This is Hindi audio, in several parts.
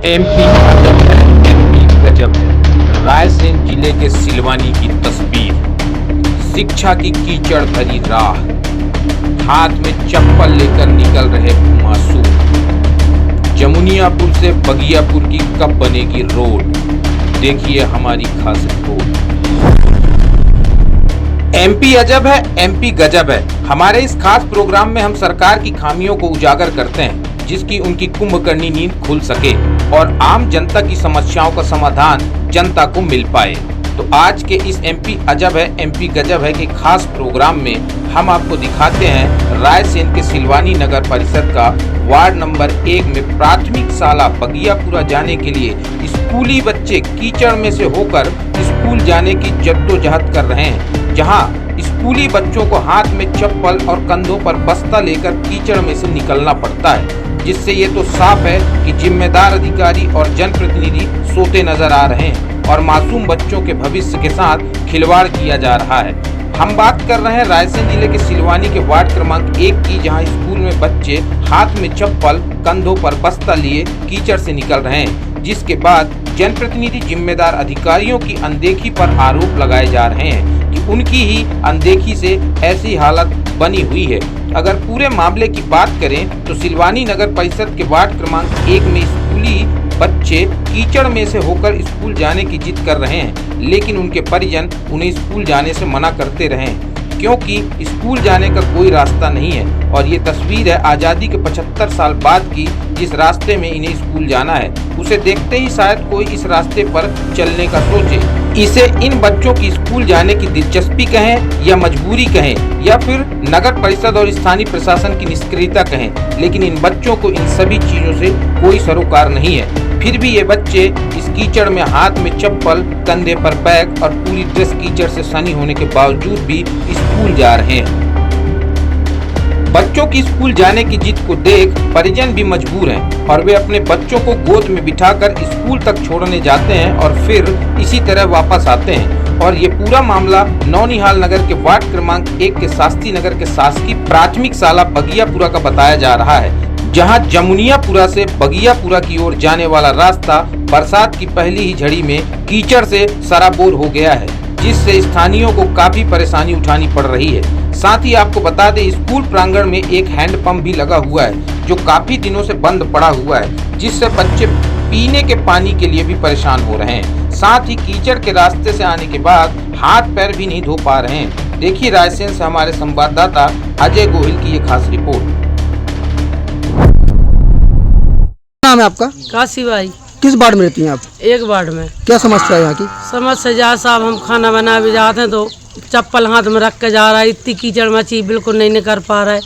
एमपी अजब है, एमपी गजब है। रायसेन जिले के सिलवानी की तस्वीर। शिक्षा की कीचड़ भरी राह, हाथ में चप्पल लेकर निकल रहे मासूम। जमुनियापुर से बगियापुर की कब बनेगी रोड, देखिए हमारी खास रिपोर्ट। एमपी अजब है, एमपी गजब है। हमारे इस खास प्रोग्राम में हम सरकार की खामियों को उजागर करते हैं, जिसकी उनकी कुंभकर्णी नींद खुल सके और आम जनता की समस्याओं का समाधान जनता को मिल पाए। तो आज के इस एमपी अजब है, एमपी गजब है के खास प्रोग्राम में हम आपको दिखाते हैं रायसेन के सिलवानी नगर परिषद का वार्ड नंबर 1 में प्राथमिक शाला बगियापुरा जाने के लिए स्कूली बच्चे कीचड़ में से होकर स्कूल जाने की जद्दोजहद कर रहे हैं, जहां स्कूली बच्चों को हाथ में चप्पल और कंधों पर बस्ता लेकर कीचड़ में से निकलना पड़ता है, जिससे ये तो साफ है कि जिम्मेदार अधिकारी और जनप्रतिनिधि सोते नजर आ रहे हैं और मासूम बच्चों के भविष्य के साथ खिलवाड़ किया जा रहा है। हम बात कर रहे हैं रायसेन जिले के सिलवानी के वार्ड क्रमांक 1 की, जहां स्कूल में बच्चे हाथ में चप्पल, कंधों पर बस्ता लिए कीचड़ से निकल रहे हैं, जिसके बाद जनप्रतिनिधि जिम्मेदार अधिकारियों की अनदेखी पर आरोप लगाए जा रहे हैं कि उनकी ही अनदेखी से ऐसी हालत बनी हुई है। अगर पूरे मामले की बात करें तो सिलवानी नगर परिषद के वार्ड क्रमांक 1 में स्कूली बच्चे कीचड़ में से होकर स्कूल जाने की जिद कर रहे हैं, लेकिन उनके परिजन उन्हें स्कूल जाने से मना करते रहे हैं, क्योंकि स्कूल जाने का कोई रास्ता नहीं है। और ये तस्वीर है आज़ादी के 75 साल बाद की, जिस रास्ते में इन्हें स्कूल जाना है उसे देखते ही शायद कोई इस रास्ते पर चलने का सोचे। इसे इन बच्चों की स्कूल जाने की दिलचस्पी कहें या मजबूरी कहें या फिर नगर परिषद और स्थानीय प्रशासन की निष्क्रियता कहें, लेकिन इन बच्चों को इन सभी चीजों से कोई सरोकार नहीं है। फिर भी ये बच्चे इस कीचड़ में हाथ में चप्पल, कंधे पर बैग और पूरी ड्रेस कीचड़ से सनी होने के बावजूद भी स्कूल जा रहे हैं। बच्चों की स्कूल जाने की जिद को देख परिजन भी मजबूर हैं और वे अपने बच्चों को गोद में बिठाकर स्कूल तक छोड़ने जाते हैं और फिर इसी तरह वापस आते हैं। और ये पूरा मामला नौनिहाल नगर के वार्ड क्रमांक 1 के शास्त्री नगर के शासकीय प्राथमिक शाला बगियापुरा का बताया जा रहा है, जहां जमुनियापुरा से बगियापुरा की ओर जाने वाला रास्ता बरसात की पहली ही झड़ी में कीचड़ से सराबोर हो गया है, जिससे स्थानीयों को काफी परेशानी उठानी पड़ रही है। साथ ही आपको बता दें, स्कूल प्रांगण में एक हैंडपंप भी लगा हुआ है, जो काफी दिनों से बंद पड़ा हुआ है, जिससे बच्चे पीने के पानी के लिए भी परेशान हो रहे हैं। साथ ही कीचड़ के रास्ते से आने के बाद हाथ पैर भी नहीं धो पा रहे हैं। देखिए रायसेन से हमारे संवाददाता अजय गोहिल की ये खास रिपोर्ट। नाम है आपका? काशी बाई। किस वार्ड में रहती हैं आप? 1 वार्ड में। क्या समस्या है यहाँ की? समस्या साहब, हम खाना बना भी जाते हैं तो चप्पल हाथ में रख के जा रहा है, इतनी कीचड़ मची बिल्कुल नहीं निकल पा रहा है।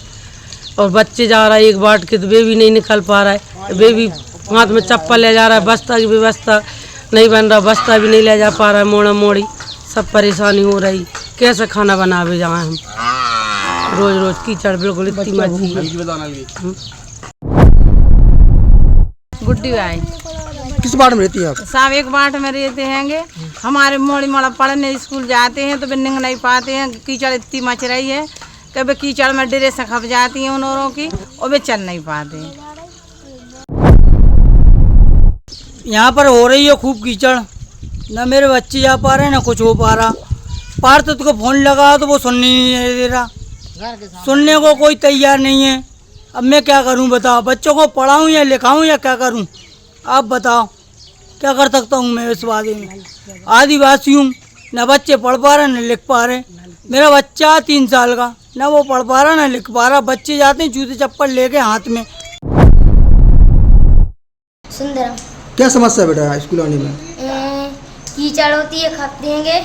और बच्चे जा रहा है 1 वार्ड के तो वे भी नहीं निकल पा रहा है, वे भी हाथ में चप्पल ले जा रहा है। बस्ता की व्यवस्था नहीं बन रहा, बस्ता भी नहीं ले जा पा रहा है, मोड़ा मोड़ी सब परेशानी हो रही। कैसे खाना बना भी जाए हम, रोज रोज कीचड़ बिल्कुल इतनी मची। गुड्डी भाई। किस वार्ड में रहती हैं आप? साहब 1 वार्ड में रहते हैंगे। हमारे मोड़ी मोड़ा पढ़ने स्कूल जाते हैं तो बिल्डिंग नहीं पाते हैं, कीचड़ इतनी मच रही है, कभी कीचड़ में ड्रेस खप जाती हैं उन औरों की और वे चल नहीं पाते। यहाँ पर हो रही है खूब कीचड़, ना मेरे बच्चे जा पा रहे हैं ना कुछ हो पा रहा। पार तो तुझको फोन लगा तो वो सुनने नहीं दे रहा, सुनने को कोई तैयार नहीं है। अब मैं क्या करूं बताओ, बच्चों को पढ़ाऊं या लिखाऊं या क्या करूं? आप बताओ क्या कर सकता हूं मैं इस बात में? आदिवासी हूँ, ना बच्चे पढ़ पा रहे ना लिख पा रहे। मेरा बच्चा 3 साल का, ना वो पढ़ पा रहा ना लिख पा रहा। बच्चे जाते हैं जूते चप्पल लेके हाथ में। सुंदरम। क्या समस्या है बेटा स्कूल आने में? कीचड़ होती है, खप देंगे,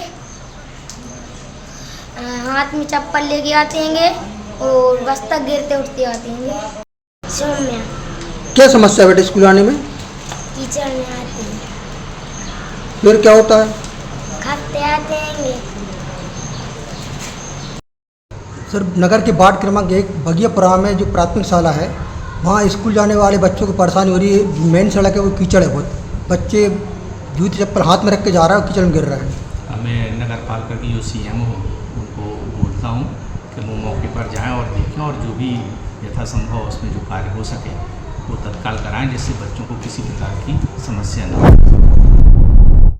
हाथ में चप्पल लेके आते हैं और बस्ता गिरते उठते आते हैं। सौम्या। क्या समस्या है बेटा स्कूल आने में? कीचड़ में आते हैं, फिर क्या होता है? खपते आते हैं। सर, नगर के वार्ड क्रमांक 1 बगियापुरा में जो प्राथमिक शाला है, वहाँ स्कूल जाने वाले बच्चों को परेशानी हो रही है। मेन सड़क है वो कीचड़ है बहुत, बच्चे जूते चप्पल हाथ में रख के जा रहा है और कीचड़ में गिर रहा है। मैं नगर पालिका की जो CM हो उनको बोलता हूँ कि वो मौके पर जाएं और देखें और जो भी यथासंभव उसमें जो कार्य हो सके वो तत्काल कराएं, जिससे बच्चों को किसी प्रकार की समस्या न हो।